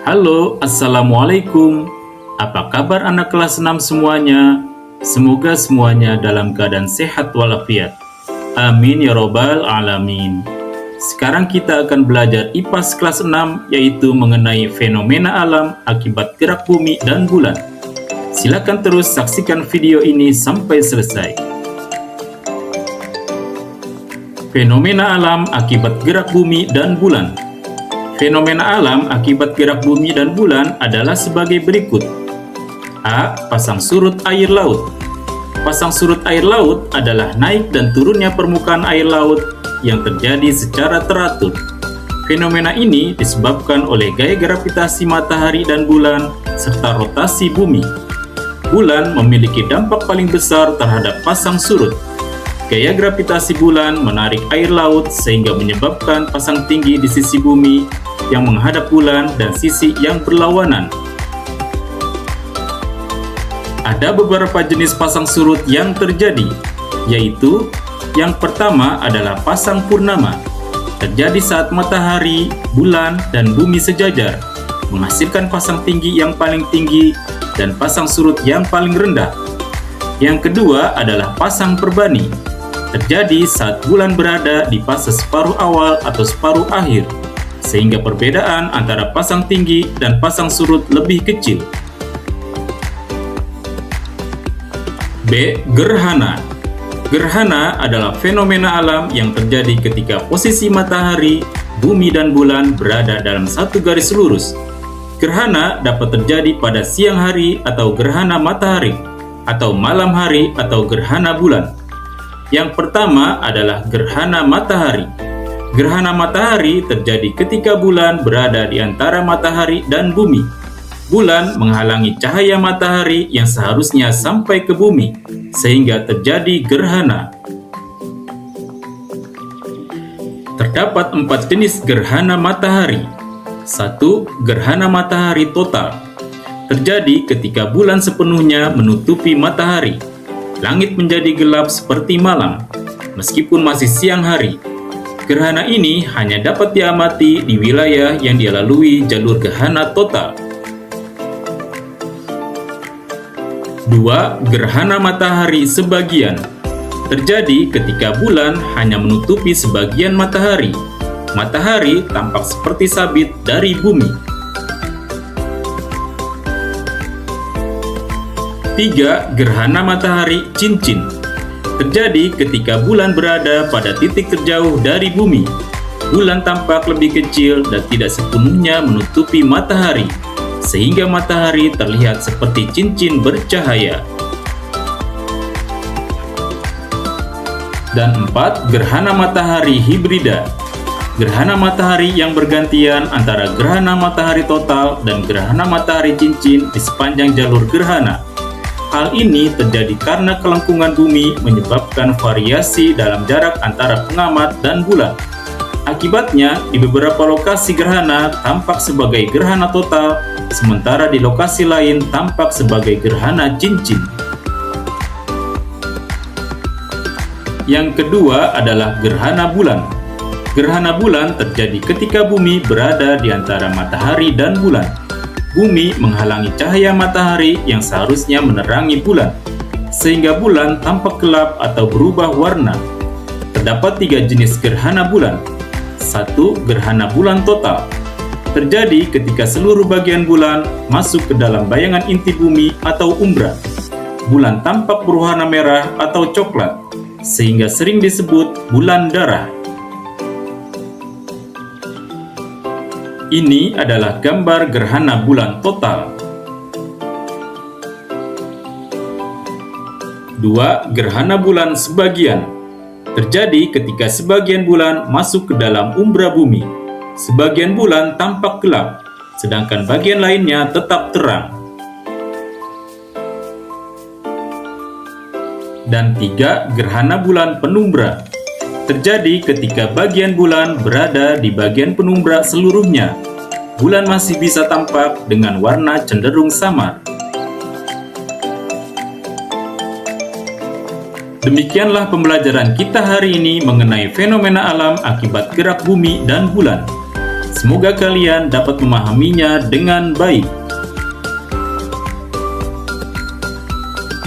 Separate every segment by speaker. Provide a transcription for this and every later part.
Speaker 1: Halo, Assalamualaikum. Apa kabar anak kelas 6 semuanya? Semoga semuanya dalam keadaan sehat walafiat. Amin ya robbal alamin. Sekarang kita akan belajar IPAS kelas 6, yaitu mengenai fenomena alam akibat gerak bumi dan bulan. Silakan terus saksikan video ini sampai selesai. Fenomena alam akibat gerak bumi dan bulan. Fenomena alam akibat gerak bumi dan bulan adalah sebagai berikut. A. Pasang surut air laut. Pasang surut air laut adalah naik dan turunnya permukaan air laut yang terjadi secara teratur. Fenomena ini disebabkan oleh gaya gravitasi matahari dan bulan serta rotasi bumi. Bulan memiliki dampak paling besar terhadap pasang surut. Gaya gravitasi bulan menarik air laut sehingga menyebabkan pasang tinggi di sisi bumi yang menghadap bulan dan sisi yang berlawanan. Ada beberapa jenis pasang surut yang terjadi, yaitu yang pertama adalah pasang purnama. Terjadi saat matahari, bulan, dan bumi sejajar, menghasilkan pasang tinggi yang paling tinggi dan pasang surut yang paling rendah. Yang kedua adalah pasang perbani. Terjadi saat bulan berada di fase separuh awal atau separuh akhir, sehingga perbedaan antara pasang tinggi dan pasang surut lebih kecil. B. Gerhana. Gerhana adalah fenomena alam yang terjadi ketika posisi matahari, bumi, dan bulan berada dalam satu garis lurus. Gerhana dapat terjadi pada siang hari atau gerhana matahari, atau malam hari atau gerhana bulan. Yang pertama adalah gerhana matahari. Gerhana matahari terjadi ketika bulan berada di antara matahari dan bumi. Bulan menghalangi cahaya matahari yang seharusnya sampai ke bumi, sehingga terjadi gerhana. Terdapat 4 jenis gerhana matahari. 1. Gerhana matahari total. Terjadi ketika bulan sepenuhnya menutupi matahari. Langit menjadi gelap seperti malam, meskipun masih siang hari. Gerhana ini hanya dapat diamati di wilayah yang dilalui jalur gerhana total. 2. Gerhana matahari sebagian. Terjadi ketika bulan hanya menutupi sebagian matahari. Matahari tampak seperti sabit dari bumi. 3. Gerhana matahari cincin. Terjadi ketika bulan berada pada titik terjauh dari bumi. Bulan tampak lebih kecil dan tidak sepenuhnya menutupi matahari, sehingga matahari terlihat seperti cincin bercahaya. Dan 4. Gerhana matahari hibrida. Gerhana matahari yang bergantian antara gerhana matahari total dan gerhana matahari cincin di sepanjang jalur gerhana. Hal ini terjadi karena kelengkungan bumi menyebabkan variasi dalam jarak antara pengamat dan bulan. Akibatnya, di beberapa lokasi gerhana tampak sebagai gerhana total, sementara di lokasi lain tampak sebagai gerhana cincin. Yang kedua adalah gerhana bulan. Gerhana bulan terjadi ketika bumi berada di antara matahari dan bulan. Bumi menghalangi cahaya matahari yang seharusnya menerangi bulan, sehingga bulan tampak gelap atau berubah warna. Terdapat 3 jenis gerhana bulan. 1. Gerhana bulan total. Terjadi ketika seluruh bagian bulan masuk ke dalam bayangan inti bumi atau umbra. Bulan tampak berwarna merah atau coklat, sehingga sering disebut bulan darah. Ini adalah gambar gerhana bulan total. 2. Gerhana bulan sebagian. Terjadi ketika sebagian bulan masuk ke dalam umbra bumi. Sebagian bulan tampak gelap, sedangkan bagian lainnya tetap terang. Dan 3. Gerhana bulan penumbra. Terjadi ketika bagian bulan berada di bagian penumbra seluruhnya. Bulan masih bisa tampak dengan warna cenderung samar. Demikianlah pembelajaran kita hari ini mengenai fenomena alam akibat gerak bumi dan bulan. Semoga kalian dapat memahaminya dengan baik.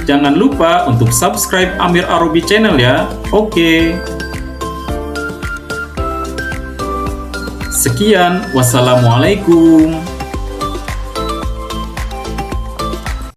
Speaker 1: Jangan lupa untuk subscribe Amir Arobi Channel ya. Oke. Sekian, wassalamualaikum.